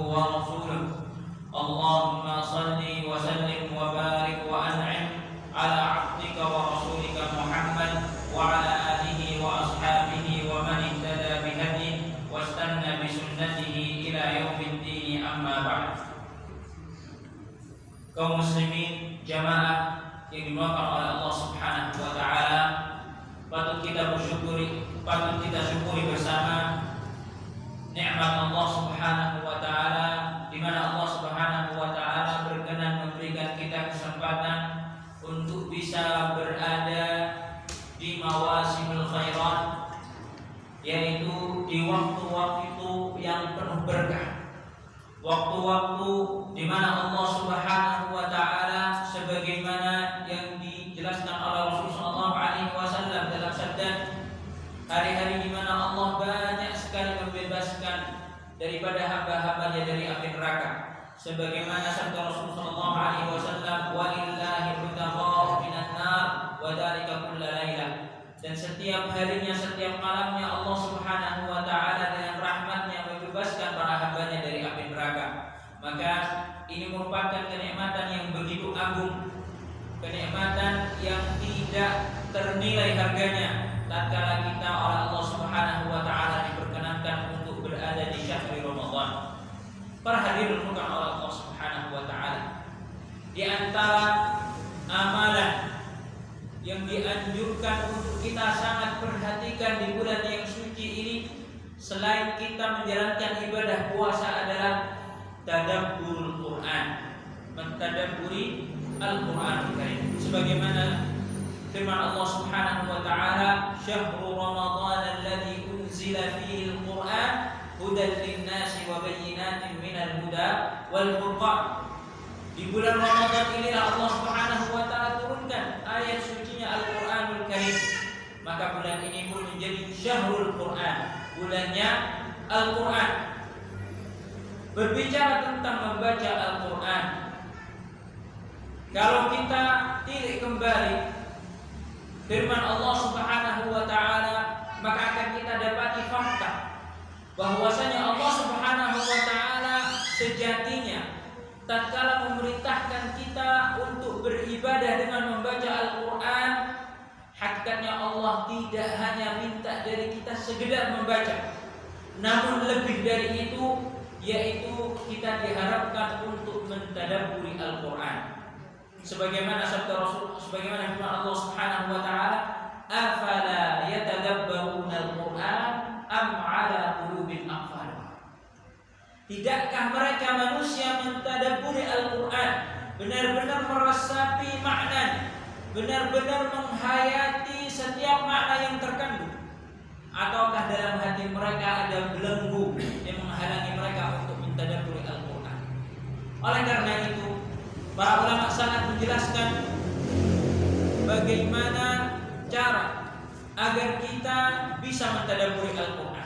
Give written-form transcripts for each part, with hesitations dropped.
ورسوله اللهم صل وسلم وبارك وأنعم على عبدك ورسولك محمد وعلى آله وأصحابه ومن اهتدى بهديه واستنى بسنته إلى يوم الدين أما بعد. Kaum muslimin jamaah yang dimuliakan oleh Allah Subhanahu wa taala, patut kita syukuri bersama nikmat Allah Subhanahu wa taala, di mana Allah Subhanahu wa taala berkenan memberikan kita kesempatan untuk bisa berada di mawasimul khairat, yaitu di waktu-waktu yang penuh berkah, waktu-waktu di mana Allah Subhanahu wa taala sebagaimana yang dijelaskan oleh Rasulullah SAW dalam sabda, hari-hari di mana Allah banyak sekali membebaskan daripada hamba-hambanya dari api neraka, sebagaimana sabda Rasulullah SAW, walillahi hutaqa'u minan nar wa dzalika kulla lailah. Dan setiap harinya, setiap malamnya Allah Subhanahu wa taala dengan rahmatnya membebaskan para hambanya dari api neraka. Maka ini merupakan kenikmatan yang begitu agung, kenikmatan yang tidak ternilai harganya tatkala kita oleh Allah Subhanahu wa taala diperkenankan untuk berada di syahr Ramadan. Para hadirin oleh Allah Subhanahu wa taala, di antara amalan yang dianjurkan untuk kita sangat perhatikan di bulan yang suci ini, selain kita menjalankan ibadah puasa, adalah tadabburul Quran, mentadabburi Al-Quran Karim. Sebagaimana firman Allah Subhanahu wa taala, "Syahrul Ramadan alladzi unzila fihi al-Quran hudan lin-nasi wa bayyinatin minal huda wal furqan." Di bulan Ramadan inilah Allah Subhanahu wa taala turunkan ayat sucinya Al-Qur'anul Karim. Maka bulan ini pun menjadi Syahrul Quran, bulannya Al-Quran. Berbicara tentang membaca Al-Quran, kalau kita tilik kembali firman Allah Subhanahu wa taala, maka akan kita dapati fakta bahwasanya Allah Subhanahu wa taala sejatinya tatkala memerintahkan kita untuk beribadah dengan membaca Al-Quran, hakikatnya Allah tidak hanya minta dari kita sekedar membaca, namun lebih dari itu, yaitu kita diharapkan untuk mentadabburi Al-Quran. Sebagaimana sabda Rasul, sebagaimana firman Allah Subhanahu wa taala, afala yatadabbaruna al-Quran am ala qulubin aqfalha. Tidakkah mereka manusia mentadabburi Al-Quran, benar-benar meresapi maknanya, benar-benar menghayati setiap makna yang terkandung, ataukah dalam hati mereka ada belenggu yang menghalangi mereka untuk mentadabburi Al-Quran? Oleh karena itu, para ulama sangat menjelaskan bagaimana cara agar kita bisa mentadabburi Al-Quran.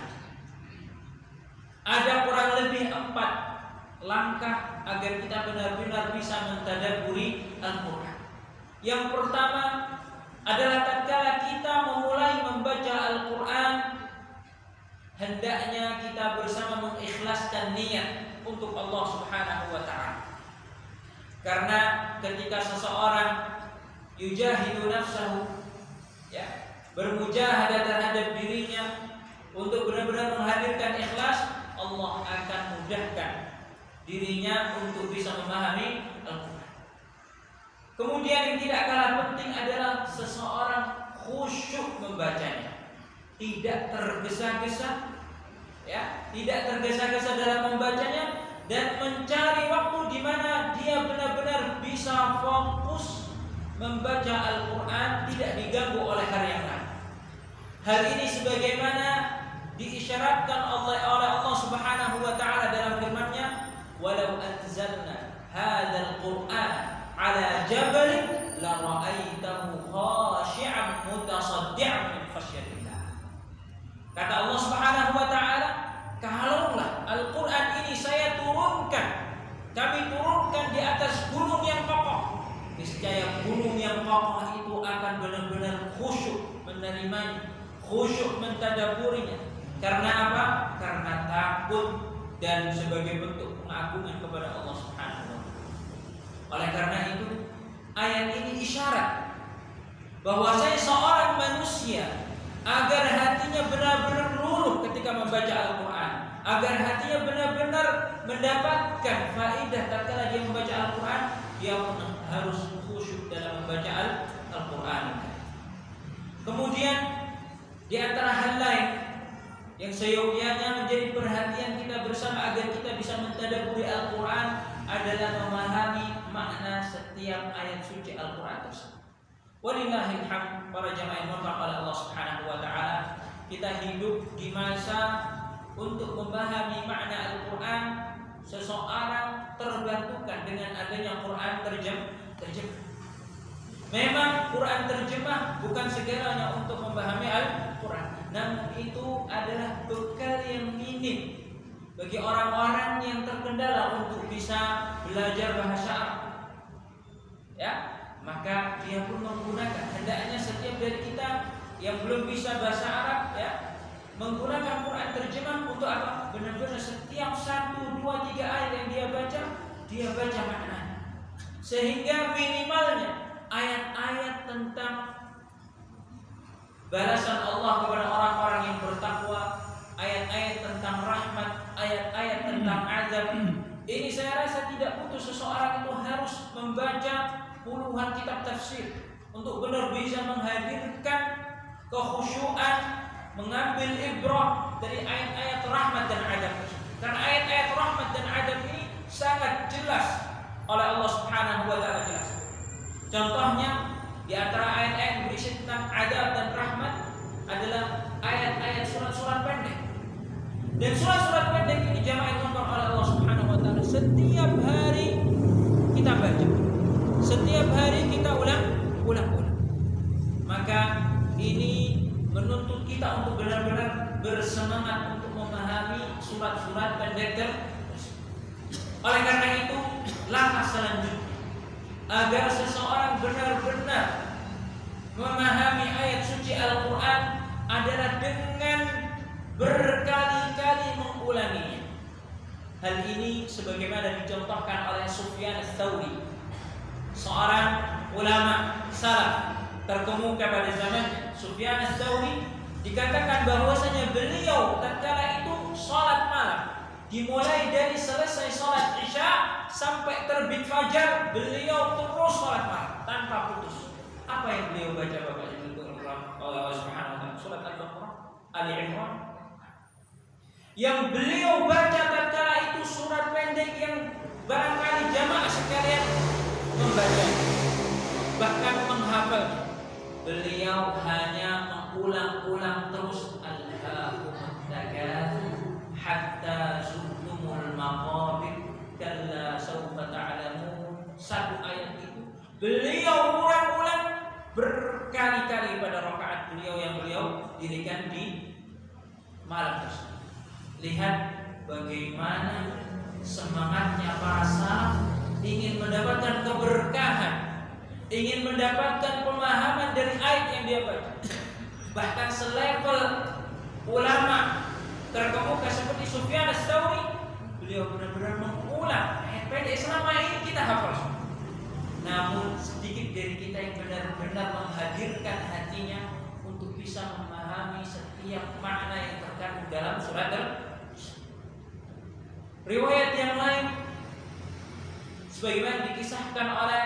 Ada kurang lebih 4 langkah agar kita benar-benar bisa mentadabburi Al-Quran. Yang pertama adalah tatkala kita memulai membaca Al-Quran, hendaknya kita bersama mengikhlaskan niat untuk Allah Subhanahu wa taala. Karena ketika seseorang yujahidu nafsahu, bermujahadah terhadap dirinya untuk benar-benar menghadirkan ikhlas, Allah akan mudahkan dirinya untuk bisa memahami Al-Quran. Kemudian yang tidak kalah penting adalah seseorang khusyuk membacanya, tidak tergesa-gesa, tidak tergesa-gesa dalam membacanya, dan mencari waktu di mana dia benar-benar bisa fokus membaca Al-Quran, tidak diganggu oleh hal yang lain. Hal ini sebagaimana diisyaratkan oleh Allah Subhanahu wa taala dalam firman-Nya, "Walau anzalna hadzal Qur'an 'ala jabalin la ra'aitahu khashi'an mutasaddi'an min khasyatillah." Kata Allah Subhanahu wa taala, kalaulah Al-Quran ini saya turunkan, kami turunkan di atas gunung yang kokoh, niscaya gunung yang kokoh itu akan benar-benar khusyuk menerimanya, khusyuk mentadabburinya. Karena apa? Karena takut dan sebagai bentuk pengagungan kepada Allah Subhanahu wa taala. Oleh karena itu, ayat ini isyarat bahwasanya seorang manusia agar hatinya benar-benar luluh ketika membaca Al-Quran, agar hatinya benar-benar mendapatkan faedah tatkala dia membaca Al-Quran, dia harus khusyuk dalam membaca Al-Quran. Kemudian di antara hal lain yang seyogyanya menjadi perhatian kita bersama agar kita bisa mentadabburi Al-Quran adalah memahami makna setiap ayat suci Al-Quran tersebut. Walillahil hamd, para jamaah yang dirahmati oleh Allah Subhanahu wa taala, kita hidup di masa untuk memahami makna Al-Quran. Seseorang terbantukan dengan adanya Quran terjemah. Memang Quran terjemah bukan segalanya untuk memahami Al-Quran, namun itu adalah bekal yang minim bagi orang-orang yang terkendala untuk bisa belajar bahasa Arab. Ya, maka dia pun menggunakan, hendaknya setiap dari kita yang belum bisa bahasa Arab ya, menggunakan Quran terjemah untuk apa? Benar-benar setiap 1, 2, 3 ayat yang dia baca maknanya, sehingga minimalnya ayat-ayat tentang balasan Allah kepada orang-orang yang bertakwa, ayat-ayat tentang rahmat, ayat-ayat tentang azab, ini saya rasa tidak butuh seseorang itu harus membaca puluhan kitab tafsir untuk benar bisa menghadirkan kekhusyuan, mengambil ibrah dari ayat-ayat rahmat dan adab. Karena ayat-ayat rahmat dan adab ini sangat jelas oleh Allah Subhanahu wa taala jelas. Contohnya di antara ayat-ayat yang berisi tentang adab dan rahmat adalah ayat-ayat surat-surat pendek. Dan surat-surat pendek ini jamaah yang ditonton oleh Allah Subhanahu wa taala setiap hari kita baca. Setiap hari kita ulang. Maka ini menuntut kita untuk benar-benar bersemangat untuk memahami surat-surat pendek tersebut. Oleh karena itu, langkah selanjutnya agar seseorang benar-benar memahami ayat suci Al-Quran adalah dengan berkali-kali mengulanginya. Hal ini sebagaimana dicontohkan oleh Sufyan Ats-Tsauri, seorang ulama salaf terkemuka pada zaman Sufyan Ats-Tsauri. Dikatakan bahwasanya beliau tatkala itu salat malam, dimulai dari selesai salat Isya sampai terbit fajar, beliau terus salat malam tanpa putus. Apa yang beliau baca Bapak Ibu Allah Subhanahu wa taala? Surat Al-Baqarah, Ali Imran. Yang beliau baca tatkala itu surat pendek yang barangkali jamaah sekalian membaca, bahkan menghafal. Beliau hanya mengulang-ulang terus Al-Haakumut Takatsur hatta zurtumul maqabir kalla sawfa ta'lamun. Satu ayat itu beliau ulang-ulang berkali-kali pada rakaat beliau yang beliau dirikan di malam tersebut. Lihat bagaimana semangatnya para salaf ingin mendapatkan keberkahan, ingin mendapatkan pemahaman dari ayat yang dia baca. Bahkan selevel ulama terkemuka seperti Sufyan Ats-Tsauri, beliau benar-benar mengulang ayat pendek selama ini kita hafal. Namun sedikit dari kita yang benar-benar menghadirkan hatinya untuk bisa memahami setiap makna yang terkandung dalam surat riwayat yang lain sebagaimana dikisahkan oleh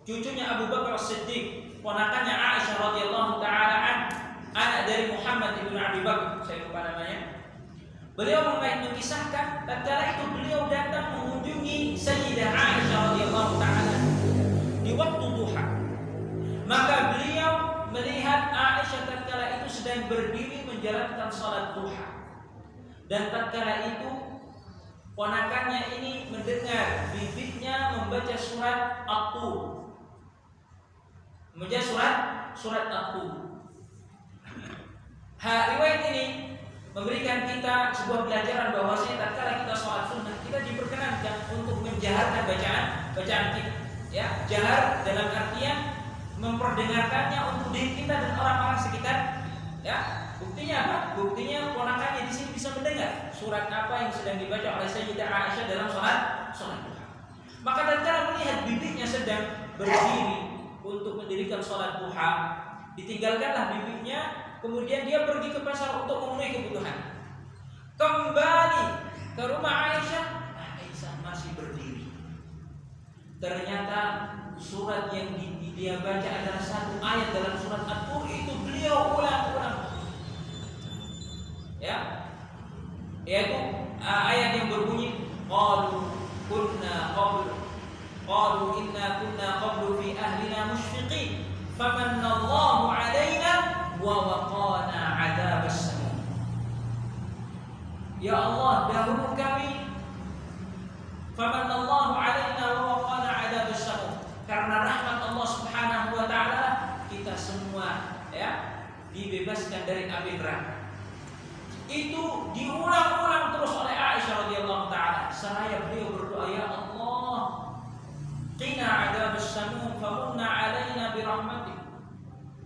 cucunya Abu Bakar As-Siddiq, ponakannya Aisyah radhiyallahu taala anak dari Muhammad ibn Abi Bakar, saya lupa namanya. Beliau mengisahkan tatkala itu beliau datang mengunjungi Sayyidah Aisyah radhiyallahu taala di waktu duha. Maka beliau melihat Aisyah tatkala itu sedang berdiri menjalankan salat duha. Dan tatkala itu ponakannya ini mendengar bibitnya membaca surat At-Tur. Membaca surat At-Tur. Riwayat ini memberikan kita sebuah pelajaran bahwasanya tatkala kita sholat sunnah kita diperkenankan untuk menjaharkan bacaan kita. Ya, jahar dalam artian memperdengarkannya untuk diri kita dan orang-orang sekitar. Ya, Buktinya apa? Buktinya ponakannya di sini bisa mendengar surat apa yang sedang dibaca oleh Sayyidah Aisyah dalam sholat duha. Maka tatkala melihat bibitnya sedang berdiri untuk mendirikan sholat duha, ditinggalkanlah bibitnya, kemudian dia pergi ke pasar untuk memenuhi kebutuhan. Kembali ke rumah Aisyah, Aisyah masih berdiri. Ternyata surat yang dia baca adalah satu ayat dalam surat At-Tur, itu beliau ulang-ulang. Ya, yaitu ayat yang berbunyi qalu inna kunna qablu fi ahlina mushfiqin famanallahu alaina wa waqana adzabas samum. Ya Allah, dahulu kami famanallahu alaina wa waqana adzabas samum, karena rahmat Allah Subhanahu wa taala kita semua ya dibebaskan dari api neraka. Itu diulang-ulang terus oleh Aisyah radhiyallahu taala. Seraya beliau berdoa, ya Allah, qina adzabas samum famunna alaina bi rahmatik.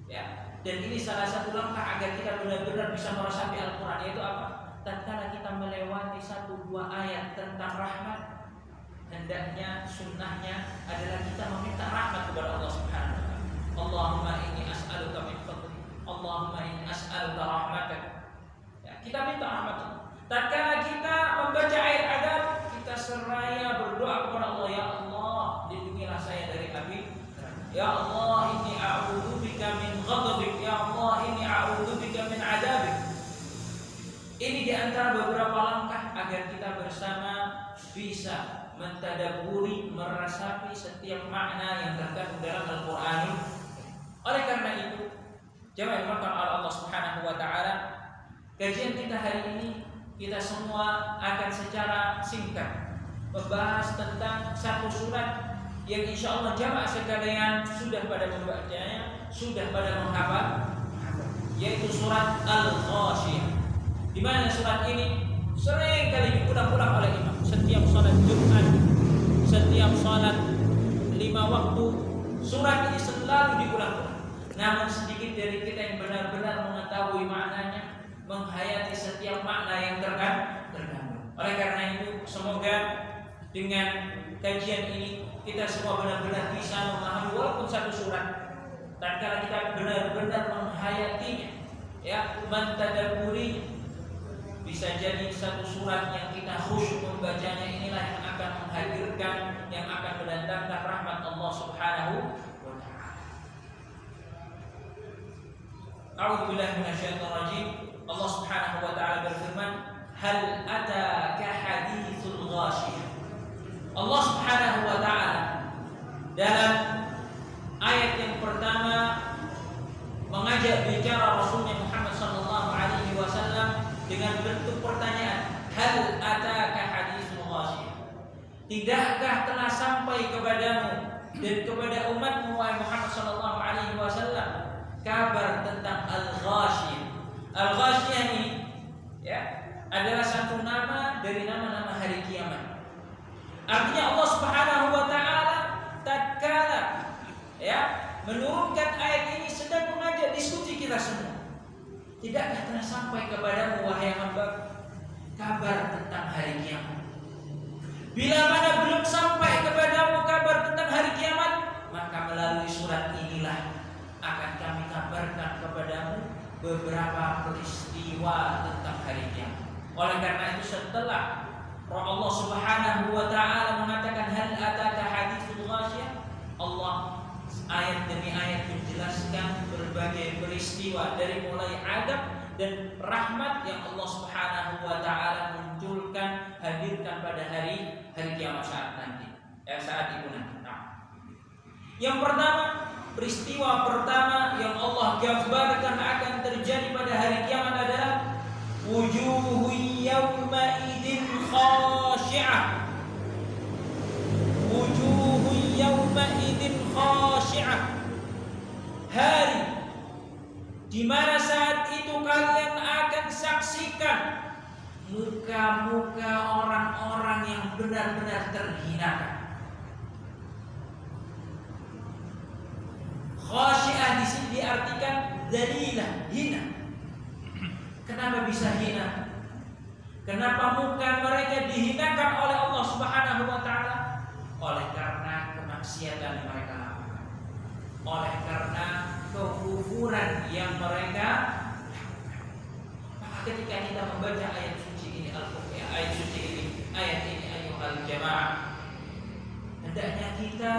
Ya, dan ini salah satu langkah agar kita benar-benar bisa meresapi Al-Qur'an, yaitu apa? Tatkala kita melewati 1-2 ayat tentang rahmat, hendaknya sunnahnya adalah kita meminta rahmat kepada Allah Subhanahu wa taala. Allahumma inni as'aluka min fadlik, Allahumma inni as'aluka rahmatak. Kita minta rahmat Allah. Tatkala kita membaca ayat adab, kita seraya berdoa kepada Allah, ya Allah, lindungilah saya dari api. Ya Allah, inni a'udzubika min ghadabik. Ya Allah, inni a'udzubika min adzabik. Ini di antara beberapa langkah agar kita bersama bisa mentadabburi, meresapi setiap makna yang terkandung dalam Al-Qur'an. Oleh karena itu, jemaah yang dimuliakan oleh Allah Subhanahu wa taala, kajian kita hari ini kita semua akan secara singkat membahas tentang satu surat yang insya Allah jamaah sekalian sudah pada membacanya, sudah pada menghafal, yaitu surat Al-Ghasyiyah. Di mana surat ini sering kali diulang-ulang oleh imam setiap salat Jumat, setiap salat 5 waktu. Surat ini selalu diulang-ulang. Namun sedikit dari kita yang benar-benar mengetahui maknanya, menghayati setiap makna yang terkandung. Oleh karena itu, semoga dengan kajian ini kita semua benar-benar bisa memahami walaupun satu surat. Tatkala kita benar-benar menghayatinya, ya, mentadabburinya, bisa jadi satu surat yang kita khusyuk membacanya, inilah yang akan menghadirkan, yang akan mendatangkan rahmat Allah Subhanahu wa taala. A'udzubillahi minasyaitonir rajim. Allah Subhanahu wa taala berfirman, hal ataka haditsul ghasyiyah. Allah Subhanahu wa taala dalam ayat yang pertama mengajak bicara Rasulnya Muhammad sallallahu alaihi wasallam dengan bentuk pertanyaan, hal ataka haditsul ghasyiyah. Tidakkah telah sampai kepadamu dan kepada umatmu wahai Muhammad sallallahu alaihi wasallam kabar tentang al-ghasyiyah. Al-Ghasyiyah ini ya adalah satu nama dari nama-nama hari kiamat. Artinya Allah Subhanahu wa taala tatkala ya menurunkan ayat ini sedang mengajak diskusi kita semua. Tidakkah telah sampai kepadamu wahai hamba kabar tentang hari kiamat? Bila mana belum sampai kepadamu kabar tentang hari kiamat, maka melalui surat inilah akan kami kabarkan kepadamu beberapa peristiwa tentang hari kiamat. Oleh karena itu, setelah Allah Subhanahu wa taala mengatakan hal ataka haditsul ghasyiyah, Allah ayat demi ayat menjelaskan berbagai peristiwa dari mulai adab dan rahmat yang Allah Subhanahu wa taala munculkan, hadirkan pada hari kiamat saat nanti. Saat itu nanti. Yang pertama, peristiwa pertama yang Allah gambarkan akan terjadi pada hari kiamat adalah wujuhu yawma idin khashi'ah. Wujuhu yawma idin khashi'ah. Hari di mana saat itu kalian akan saksikan muka-muka orang-orang yang benar-benar terhinakan. Khasyi'ah di sini diartikan dzalilah, hina. Kenapa bisa hina? Kenapa muka mereka dihinakan oleh Allah Subhanahu wa taala? Oleh karena kemaksiatan yang mereka lakukan. Oleh karena kekufuran yang mereka lakukan. Maka ketika kita membaca ayat suci ini Al-Qur'an, ayat suci ini, ayat ini ayyuhal jamaah, hendaknya kita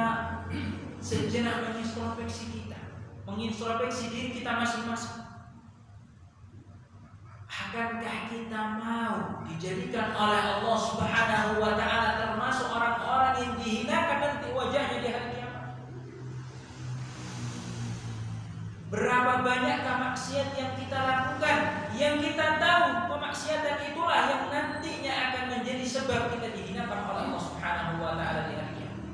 sejenak mengintrospeksi kita, mengintrospeksi diri kita masing-masing. Akankah kita mau dijadikan oleh Allah Subhanahu wa taala termasuk orang-orang yang dihinakan nanti wajahnya di hari kiamat? Berapa banyakkah maksiat yang kita lakukan, yang kita tahu kemaksiatan itulah yang nantinya akan menjadi sebab kita dihinakan oleh Allah Subhanahu wa taala di hari kiamat.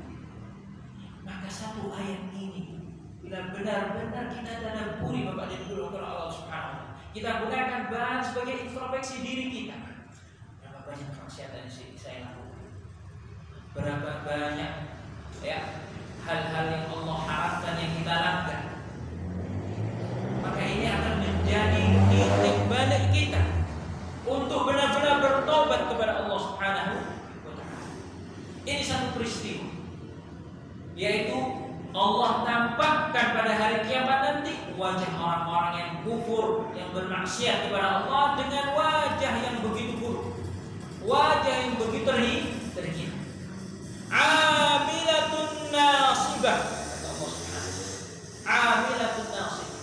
Maka satu ayat ini bila benar-benar kita tadabburi Bapak dan Ibu Allah Subhanahu wa taala, kita gunakan bahan sebagai introspeksi diri kita. Berapa banyak kemaksiatan yang saya lakukan? Berapa banyak hal-hal yang Allah harapkan yang kita lakukan? Maka ini akan menjadi titik balik kita untuk benar-benar bertobat kepada Allah Subhanahu wa taala. Ini satu peristiwa, yaitu Allah tampakkan pada hari kiamat nanti wajah orang-orang yang kufur, yang bermaksiat kepada Allah dengan wajah yang begitu buruk, wajah yang begitu terhina. Amilatun nasibah, kata Allah Subhanahu. Amilatun nasibah.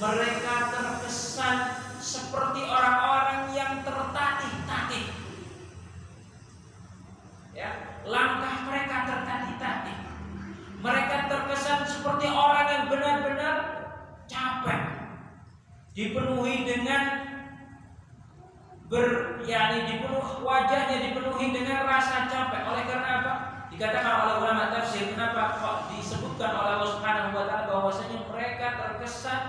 Mereka terkesan seperti orang-orang yang tertatih-tatih. Ya, langkah mereka tertatih-tatih. Mereka terkesan seperti orang yang benar-benar capek, dipenuhi dengan wajahnya dipenuhi dengan rasa capek. Oleh karena apa? Dikatakan oleh ulama tafsir, kenapa kok disebutkan oleh Allah Subhanahu wa taala bahwasanya mereka terkesan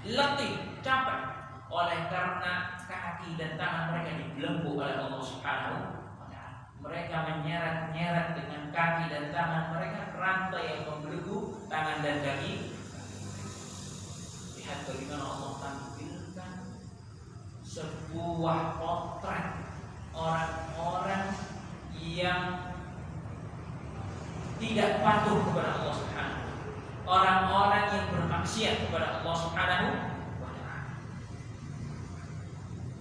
letih, capek, oleh karena kaki dan tangan mereka dibelenggu oleh Allah Subhanahu wa taala. Mereka menyeret-nyeret dengan kaki dan tangan mereka rantai yang membelenggu tangan dan kaki. Lihat bagaimana Allah tampilkan sebuah potret orang-orang yang tidak patuh kepada Allah Subhanahu, orang-orang yang bermaksiat kepada Allah Subhanahu wa taala.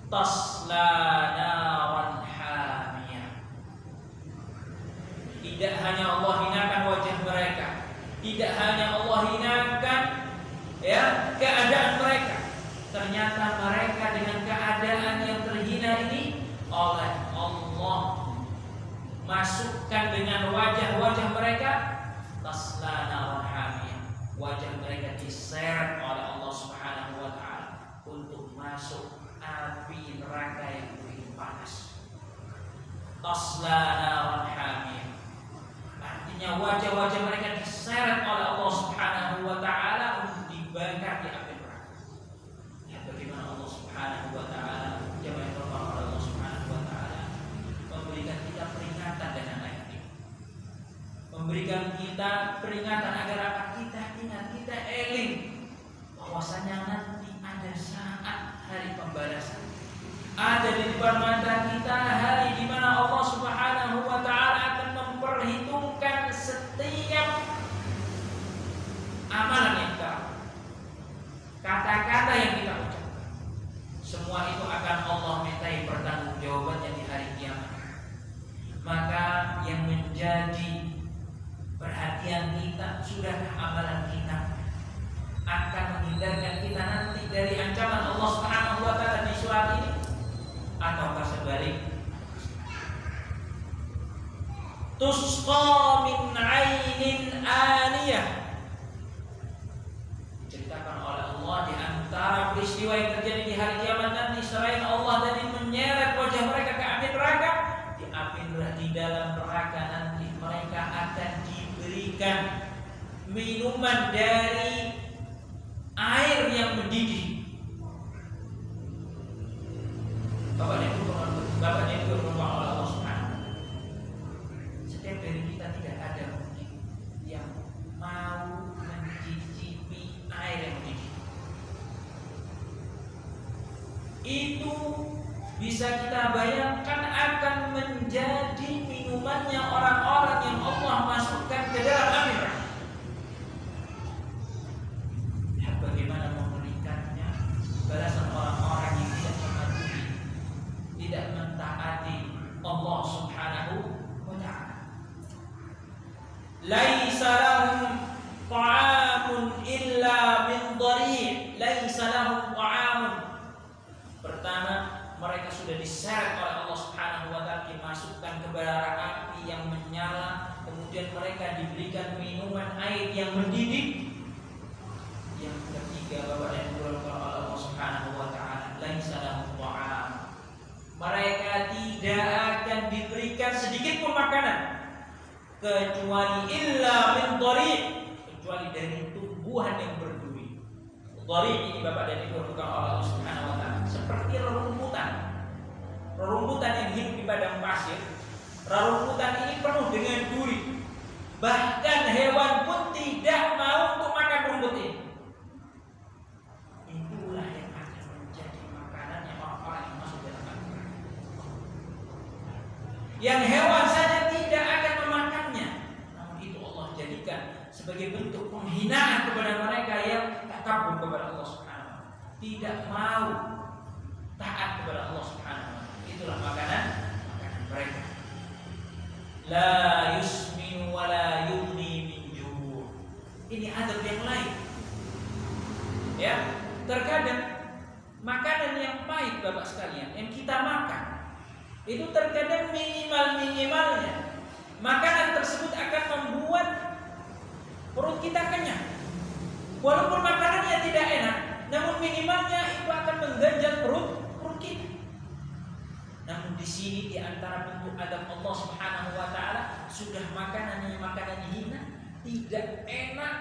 Tasla naran hamiyah. Tidak hanya Allah hinakan wajah mereka, tidak hanya Allah hinakan keadaan mereka, ternyata mereka dengan keadaan yang terhina ini oleh Allah masukkan dengan wajah-wajah mereka tasla naran hamiyah. Wajah mereka diseret oleh Allah Subhanahu wa taala untuk masuk api neraka yang begitu panas. Tasla naran hamiyah. Artinya wajah-wajah mereka diseret oleh Allah Subhanahu wa taala untuk dibakar di api neraka. Lihat bagaimana Allah Subhanahu wa taala, jamaah yang oleh Allah Subhanahu wa taala memberikan kita peringatan dengan ayat ini. Memberikan kita peringatan agar apa? Kita ingat, kita eling bahwasanya nanti ada saat hari pembalasan. Ada di depan mata kita hari di mana Allah Subhanahu wa taala akan memperhitungkan setiap amalan yang kita lakukan, kata-kata yang kita ucapkan. Semua itu akan Allah mintai pertanggungjawabannya di hari kiamat. Maka yang menjadi perhatian kita, sudahkah amalan kita akan menghindarkan kita nanti dari ancaman Allah Subhanahu wa taala di surat ini, ataukah sebaliknya? Tusqa min 'ainin aniyah. Diceritakan oleh Allah di antara peristiwa yang terjadi di hari kiamat nanti, selain Allah tadi menyeret wajah mereka ke api neraka, di dalam neraka nanti mereka akan diberikan minuman dari air yang mendidih. Bapak dan Ibu berdoa oleh Allah Subhanahu. Setiap dari kita tidak ada mungkin yang mau mencicipi air yang mendidih. itu bisa kita bayangkan akan menjadi minumannya orang-orang yang Allah masukkan ke dalam api neraka. Ya, bagaimana mengerikannya balasan orang-orang yang tidak mematuhi, tidak mentaati Allah Subhanahu wa ta'ala. Laisa lahum ta'amun illa min dhari'. Laisa lahum ta'amun. Pertama, mereka sudah diseret oleh Allah Subhanahu wa ta'ala, dimasukkan ke bara api yang menyala, kemudian mereka diberikan minuman air yang mendidih. Yang ketiga, Bapak dan Ibu oleh Allah Subhanahu wa ta'ala, laisa lahum ta'am. Mereka tidak akan diberikan sedikit pun makanan kecuali illa min dhari', kecuali dari tumbuhan yang berduri. Dhari' ini Bapak dan Ibu oleh Allah Subhanahu wa ta'ala seperti rerumputan yang hidup di padang pasir. Rerumputan ini penuh dengan duri. Bahkan hewan pun tidak mau untuk makan rumput ini. Itulah yang akan menjadi makanannya orang-orang yang masuk dalam neraka. Yang hewan saja tidak akan memakannya, namun itu Allah jadikan sebagai bentuk penghinaan kepada mereka yang takabur kepada Allah Subhanahu wa ta'ala, tidak mau taat kepada Allah Subhanahu wa ta'ala. Itulah makanan mereka. La yusmin wa la yughni min ju'. Ini adab yang lain. Ya, terkadang makanan yang pahit Bapak sekalian yang kita makan itu terkadang minimalnya makanan tersebut akan membuat perut kita kenyang. Walaupun makanannya tidak enak, namun minimalnya itu akan mengganjal perut kita. Namun di sini di antara bentuk adab Allah Subhanahu wa ta'ala, sudah makanannya makanan hina, tidak enak,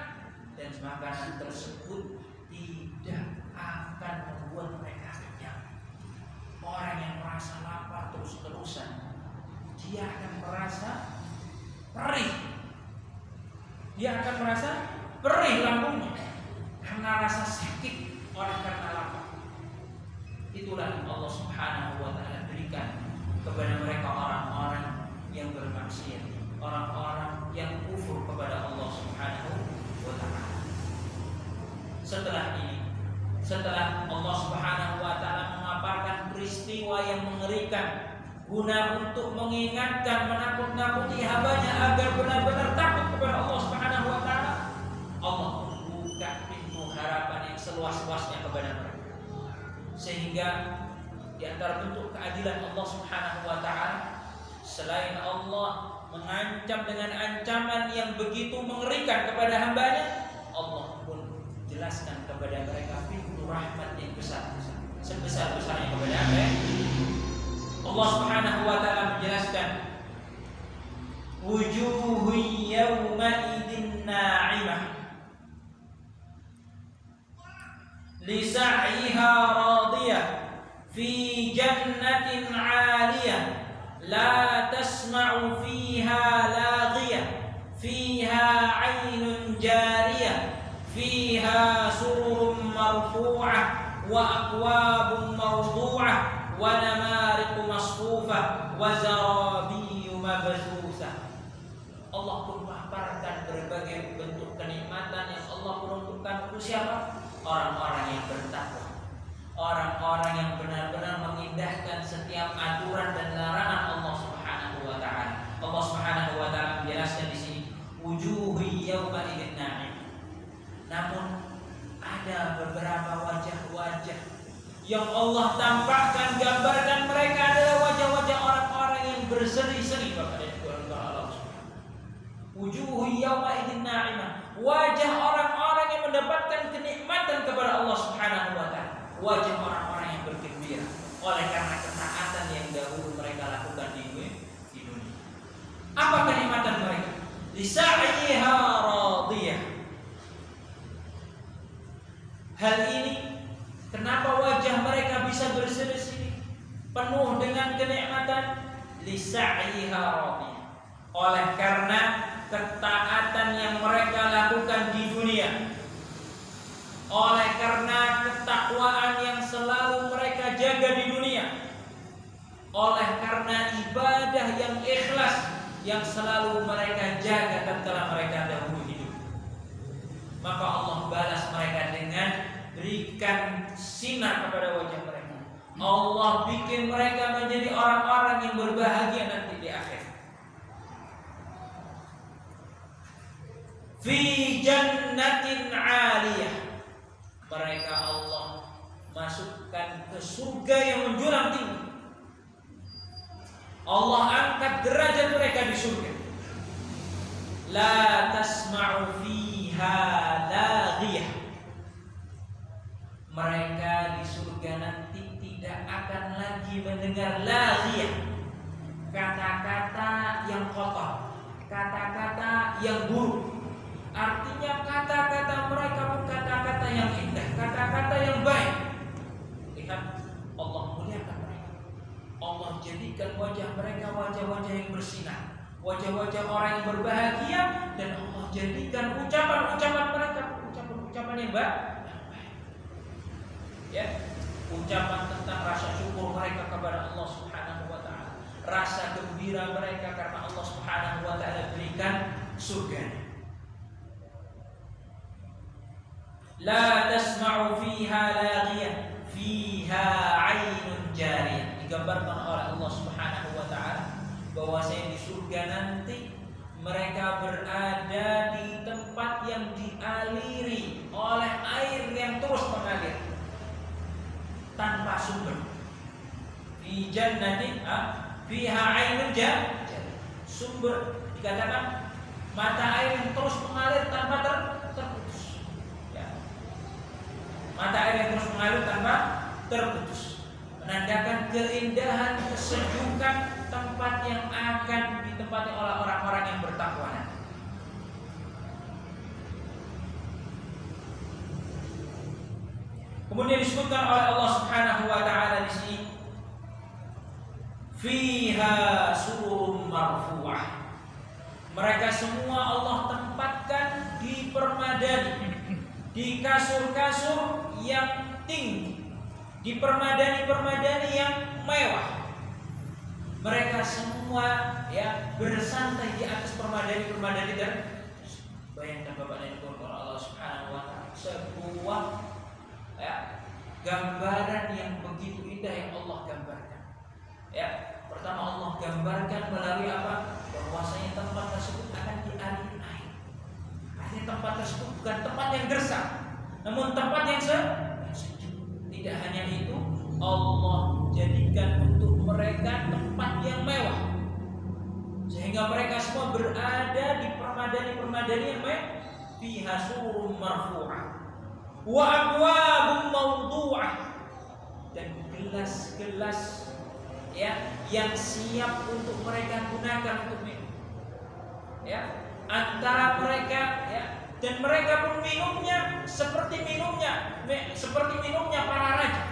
dan makanan tersebut tidak akan membuat mereka kenyang. Orang yang merasa lapar terus-terusan, dia akan merasa perih. Dia akan merasa perih lambungnya karena rasa sakit oleh karena lapar. Itulah yang Allah Subhanahu wa ta'ala berikan kepada mereka orang-orang yang bermaksiat, orang-orang yang kufur kepada Allah Subhanahu wa ta'ala. Setelah Allah Subhanahu wa ta'ala memaparkan peristiwa yang mengerikan guna untuk mengingatkan, menakut-nakuti hambanya agar benar-benar takut kepada Allah Subhanahu wa ta'ala, Allah membuka pintu harapan yang seluas-luasnya kepada mereka. Sehingga di antara bentuk keadilan Allah Subhanahu wa ta'ala, selain Allah mengancam dengan ancaman yang begitu mengerikan kepada hambanya, Allah pun jelaskan kepada mereka pintu rahmat yang besar-besar, sebesar-besarnya kepada mereka. Allah Subhanahu wa ta'ala menjelaskan, wujuhun yawma idin na'imah li sa'yiha radiyah fi jannatin 'aliyah la tasma'u fiha laghiyah fiha 'ainun jariyah fiha sururun marfu'ah wa akwabun mawdu'ah wa namariqu masfufah wa zarabiyyu mabthusah. Allah pun memaparkan berbagai bentuk kenikmatan yang Allah peruntukkan untuk siapa? Orang-orang yang bertakwa, orang-orang yang benar-benar mengindahkan setiap aturan dan larangan Allah Subhanahu wa ta'ala. Allah Subhanahu wa ta'ala menjelaskan di sini, wujuhu yawma idzin na'im. Namun ada beberapa wajah-wajah yang Allah tampakkan, gambarkan mereka adalah wajah-wajah orang-orang yang berseri-seri. Bapak dan Ibu Allah Subhanahu. Wujuhu yawma idzin na'imah, wajah orang-orang yang mendapatkan kenikmatan kepada Allah Subhanahu wa ta'ala, wajah orang-orang yang bergembira oleh karena ketaatan yang dahulu mereka lakukan di dunia. Apa kenikmatan mereka? Lisa'yiha radiyah. Hal ini, kenapa wajah mereka bisa berseri-seri penuh dengan kenikmatan? Lisa'yiha radiyah, oleh karena ketaatan yang mereka lakukan di dunia. oleh karena ketakwaan yang selalu mereka jaga di dunia, oleh karena ibadah yang ikhlas yang selalu mereka jaga tatkala mereka dahulu hidup, maka Allah balas mereka dengan berikan sinar kepada wajah mereka. Allah bikin mereka menjadi orang-orang yang berbahagia nanti di akhir. Fi jannatin 'aliyah, mereka Allah masukkan ke surga yang menjulang tinggi. Allah angkat derajat mereka di surga. La tasma'u fiha laghiyah, mereka di surga nanti tidak akan lagi mendengar laghiyah, kata-kata yang kotor, kata-kata yang buruk. Artinya kata-kata mereka bukan kata-kata yang indah, kata-kata yang baik. Lihat, Allah muliakan mereka. Allah jadikan wajah mereka wajah-wajah yang bersinar, wajah-wajah orang yang berbahagia, dan Allah jadikan ucapan-ucapan mereka ucapan-ucapan yang baik. Ya, ucapan tentang rasa syukur mereka kepada Allah Subhanahu wa taala, rasa gembira mereka karena Allah Subhanahu wa taala berikan surga. La tasma'u fiha laghiyah fiha 'ainun jariyah. Digambarkan oleh Allah Subhanahu wa taala bahwasanya di surga nanti mereka berada di tempat yang dialiri oleh air yang terus mengalir tanpa sumber. Fi jannatin fiha 'ainun jariyah. Sumber dikatakan mata air yang terus mengalir tanpa terputus. Mata air yang terus mengalir tanpa terputus, menandakan keindahan, kesejukan tempat yang akan ditempati oleh orang-orang yang bertakwa. Kemudian disebutkan oleh Allah Subhanahu wa taala di sini, fiha sururun marfu'ah. Mereka semua Allah tempatkan di permadani, di kasur-kasur yang tinggi, di permadani-permadani yang mewah. Mereka semua bersantai di atas permadani-permadani dan bayangkan Bapak dan Ibu Allah Subhanahu wa taala, sebuah gambaran yang begitu indah yang Allah gambarkan. Pertama Allah gambarkan melalui apa? Bahwasanya tempat tersebut akan dialiri air. Artinya tempat tersebut bukan tempat yang gersang, namun tempat yang sejuk. Tidak hanya itu, Allah jadikan untuk mereka tempat yang mewah, sehingga mereka semua berada di permadani-permadani yang mewah. Fiha sururun marfu'ah wa akwabun mawdu'ah, dan gelas-gelas yang siap untuk mereka gunakan untuk minum. Antara mereka dan mereka pun minumnya seperti minumnya para raja.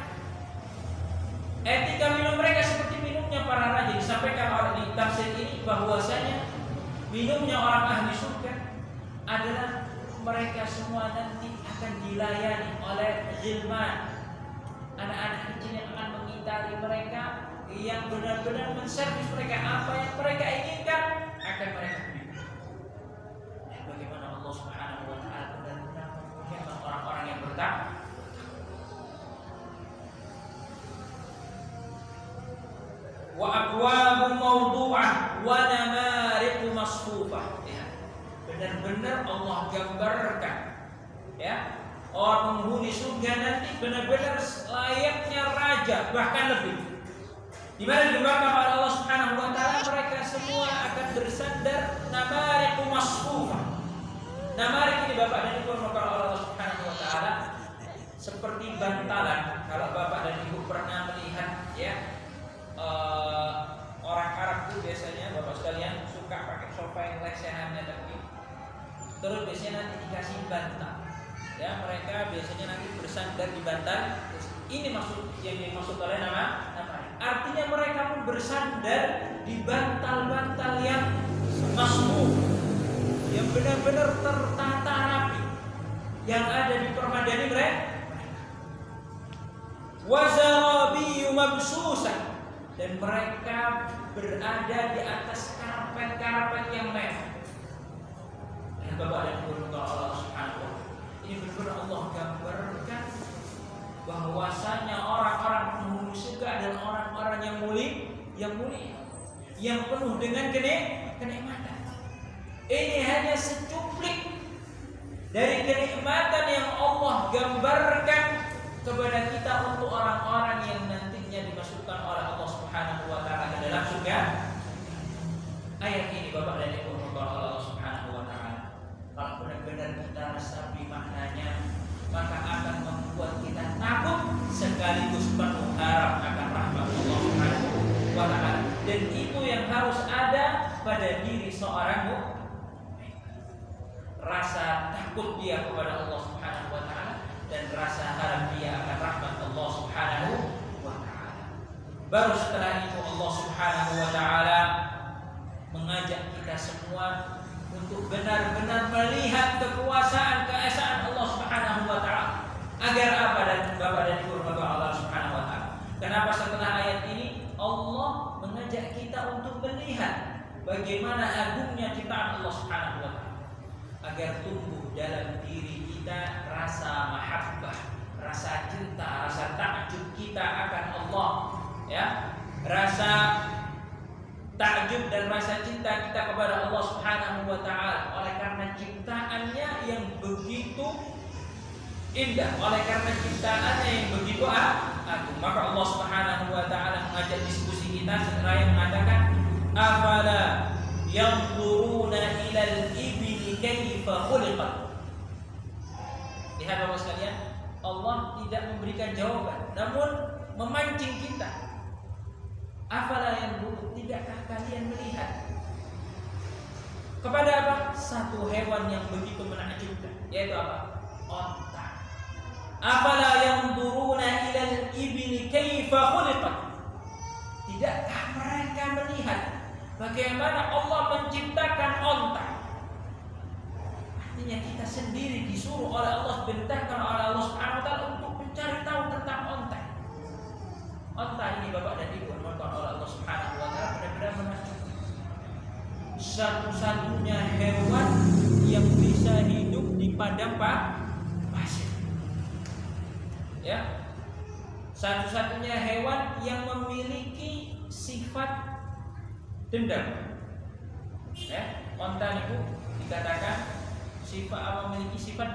Etika minum mereka seperti minumnya para raja. Disampaikan oleh di tafsir ini bahwasanya minumnya orang ahli surga adalah mereka semua nanti akan dilayani oleh ghilman, anak-anak kecil yang akan mengitari mereka, yang benar-benar menservis mereka. Apa yang mereka inginkan akan mereka berikan. Bagaimana Allah Subhanahu wa taala benar-benar memuliakan orang-orang yang bertakwa. Wa akwabun mawdu'ah wa namariqu masfufah. Benar-benar Allah gambarkan orang penghuni surga nanti benar-benar layaknya raja, bahkan lebih. Di mana digambarkan oleh Allah Subhanahu wa taala mereka semua akan bersandar namariqu masfufah. Namarik ini Bapak dan Ibu oleh Allah Subhanahu wa taala seperti bantalan. Kalau Bapak dan Ibu pernah melihat orang Arab itu biasanya Bapak sekalian suka pakai sofa yang lesehannya tapi terus biasanya nanti dikasih bantal. Mereka biasanya nanti bersandar di bantal. Ini maksud yang dimaksud oleh nama. Artinya mereka pun bersandar di bantal-bantal yang masmuf, yang benar-benar tertata rapi, yang ada di permadani mereka. Wa zarabiyyu mabsusah, dan mereka berada di atas karpet-karpet yang mewah. Dan Bapak dan Ibu Allah Subhanahu wa taala, ini benar-benar Allah gambarkan bahwasanya orang-orang penghuni surga adalah orang-orang yang mulia, yang penuh dengan kenikmatan. Ini hanya secuplik dari kenikmatan yang Allah gambarkan kepada kita untuk orang-orang yang nantinya dimasukkan oleh Allah Subhanahu wa taala ke dalam surga. Ayat ini Bapak dan Ibu Allah Subhanahu wa taala, kalau benar-benar kita resapi maknanya, maka akan membuat kita takut sekaligus penuh harap akan rahmat Allah Subhanahu wa taala. Dan itu yang harus ada pada diri seorang mukmin. Rasa takut dia kepada Allah Subhanahu wa taala dan rasa harap dia akan rahmat Allah Subhanahu wa taala. Baru setelah itu Allah Subhanahu wa taala mengajak kita semua untuk benar-benar melihat kekuasaan keesaan Allah Subhanahu wa taala. Agar apa dan Bapak dan Ibu Allah Subhanahu wa taala? Kenapa setelah ayat ini Allah mengajak kita untuk melihat bagaimana agungnya ciptaan Allah Subhanahu wa taala, agar tumbuh dalam diri kita rasa mahabbah, rasa cinta, rasa takjub kita akan Allah, ya. Rasa takjub dan rasa cinta kita kepada Allah Subhanahu wa taala oleh karena ciptaannya yang begitu indah, oleh karena ciptaannya yang begitu agung. Maka Allah Subhanahu wa taala mengajak diskusi kita seraya mengatakan, afala yanzuruna ilal ibli kaifa khuliqat. Lihat Bapak sekalian, Allah tidak memberikan jawaban, namun memancing kita. Afala yanzuruna, tidakkah kalian melihat kepada apa? Satu hewan yang begitu menakjubkan, yaitu apa? Onta. Afala yanzuruna ilal ibli kaifa khuliqat. Tidakkah mereka melihat bagaimana Allah menciptakan onta? Artinya kita sendiri disuruh oleh Allah, diperintahkan oleh Allah Subhanahu wa taala untuk mencari tahu tentang onta. Onta ini Bapak dan Ibu dimakan oleh Allah Subhanahu wa taala benar-benar menakjubkan. Satu-satunya hewan yang bisa hidup di padang pasir. Ya. Satu-satunya hewan yang memiliki sifat dendam. Ya, onta itu dikatakan memiliki sifat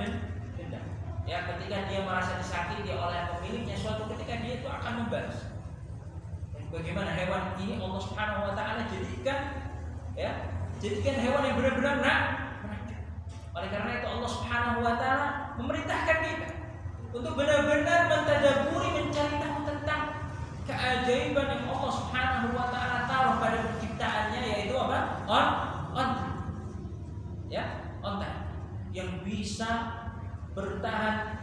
dendam. Ya, ketika dia merasa disakiti oleh pemiliknya, suatu ketika dia itu akan membalas. Dan bagaimana hewan ini Allah Subhanahu wa taala jadikan hewan yang benar-benar menakjub. Oleh karena itu Allah Subhanahu wa taala memerintahkan kita untuk benar-benar mentadabburi, mencari tahu tentang keajaiban yang Allah Subhanahu wa taala taruh pada penciptaannya, yaitu apa? Onta. Ya, onta yang bisa bertahan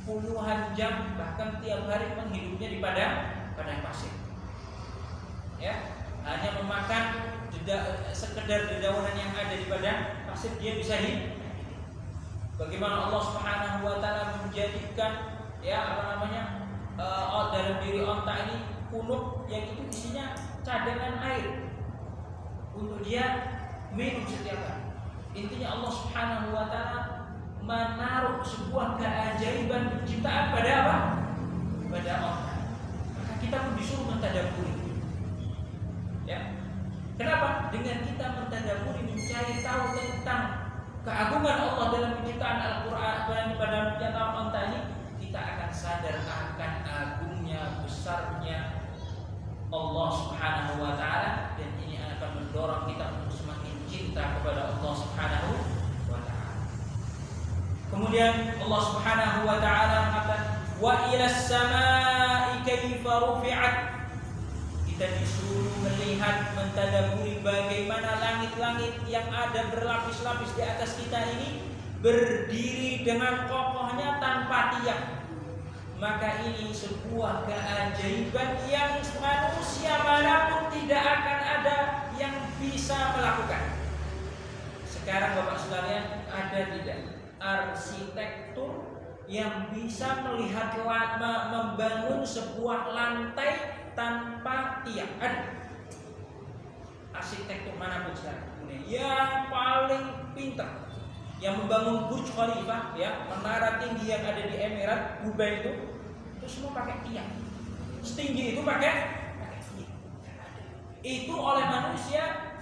puluhan jam bahkan tiap hari menghidupnya di padang pasir. Ya, hanya memakan sekedar dedaunan yang ada di padang pasir dia bisa hidup. Bagaimana Allah Subhanahu wa taala menjadikan dalam diri onta ini punuk yang itu isinya cadangan air untuk dia minum setiap hari. Intinya Allah Subhanahu wa taala menaruh sebuah keajaiban penciptaan pada apa? Pada onta. Maka kita pun disuruh mentadabburi. Ya. Kenapa? Dengan kita mentadabburi, mencari tahu tentang keagungan Allah dalam penciptaan Al-Quran pada penciptaan onta ini, kita akan sadar akan agungnya, besarnya Allah Subhanahu wa taala, dan ini akan mendorong kita untuk semakin cinta kepada Allah Subhanahu wa taala. Kemudian Allah Subhanahu wa taala mengatakan, wa ilas samaa'i kaifa rufi'at. Kita disuruh melihat, mentadabburi bagaimana langit-langit yang ada berlapis-lapis di atas kita ini berdiri dengan kokohnya tanpa tiang. Maka ini sebuah keajaiban yang manusia manapun tidak akan ada yang bisa melakukan. Sekarang Bapak sekalian, ada tidak arsitektur yang bisa melihat membangun sebuah lantai tanpa tiang. Ada arsitektur manapun sekarang yang paling pintar yang membangun Burj Khalifa, ya, menara tinggi yang ada di Emirat Dubai itu semua pakai tiang. Setinggi itu pakai tiang. Itu oleh manusia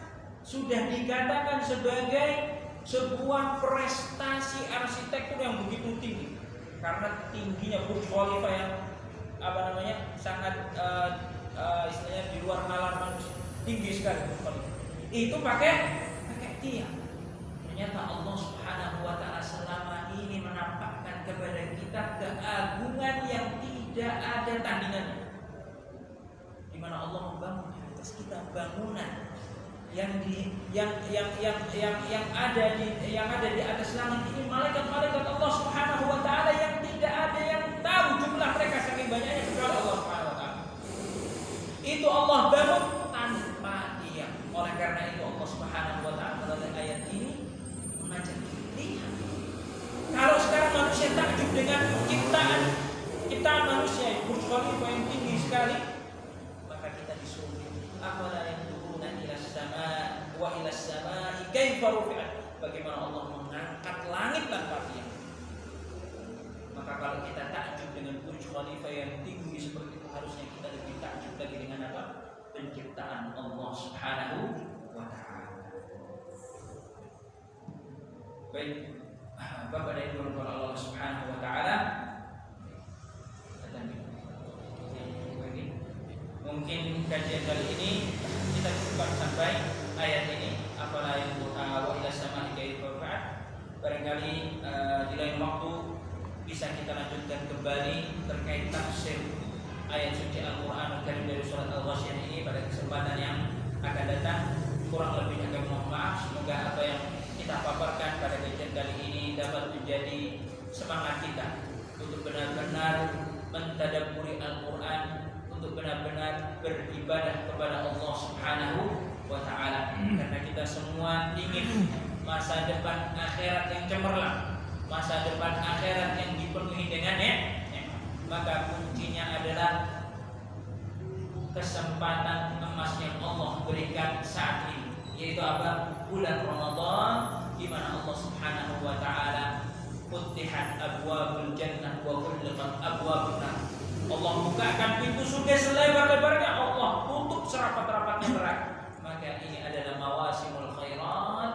sudah dikatakan sebagai sebuah prestasi arsitektur yang begitu tinggi. Karena tingginya Burj Khalifa yang sangat istilahnya di luar nalar manusia, tinggi sekali. Itu pakai tiang. Ternyata Allah Subhanahu wa taala selama ini menampakkan kepada kita keagungan yang tidak ada tandingannya. Di mana Allah membangun di atas kita bangunan yang ada di atas langit ini, malaikat-malaikat Allah Subhanahu wa taala yang tidak ada yang tahu jumlah mereka saking banyaknya kecuali Allah Subhanahu wa taala. Itu Allah bangun tanpa tiang. Oleh karena itu Allah Subhanahu wa taala melalui ayat ini mengajak kita lihat. Kalau sekarang manusia takjub dengan ciptaan manusia, Burj Khalifa yang tinggi sekali, maka kita disuruh afala yanzuruna ila as-samaa wa ila as-samaa'i kaifa rufi'at. Bagaimana Allah mengangkat langit tanpa tiang. Maka kalau kita takjub dengan Burj Khalifa yang tinggi seperti itu, harusnya kita lebih takjub lagi dengan apa? Penciptaan Allah Subhanahu wa taala. Baik, Bapak dan Ibu kepada Allah Subhanahu wa taala. Mungkin kajian kali ini kita cukupkan sampai ayat ini, afala yanzuruna wa ila samaa'i kaifa rufi'at. Barangkali di lain waktu bisa kita lanjutkan kembali terkait tafsir ayat suci Al-Qur'anul Karim dari surat Al-Ghasyiyah ini pada kesempatan yang akan datang. Kurang lebihnya kami mohon maaf. Semoga apa yang kita paparkan pada kajian kali ini dapat menjadi semangat kita untuk benar-benar mentadabburi Al-Qur'an, untuk benar-benar beribadah kepada Allah Subhanahu wa taala. Karena kita semua ingin masa depan akhirat yang cemerlang, masa depan akhirat yang dipenuhi dengan maka kuncinya adalah kesempatan emas yang Allah berikan saat ini, yaitu apa? Bulan Ramadan, di mana Allah Subhanahu wa taala futihat abwabul jannah wa ghulqat abwabun nar. Allah bukakan pintu surga selebar-lebarnya, Allah tutup serapat-rapatnya neraka. Maka ini adalah mawasimul khairat,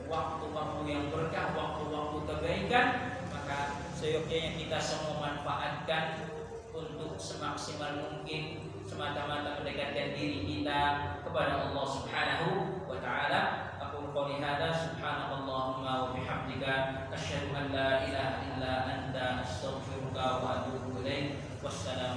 waktu-waktu yang berkah, waktu-waktu kebaikan. Maka seyogyanya kita semua manfaatkan untuk semaksimal mungkin semata-mata mendekatkan diri kita kepada Allah Subhanahu wa taala. Aku qouli hada subhanallahumma wa bihamdika asyhadu an la ilaha illa anta astaghfiruka wa atubu ilaik. Wassalam.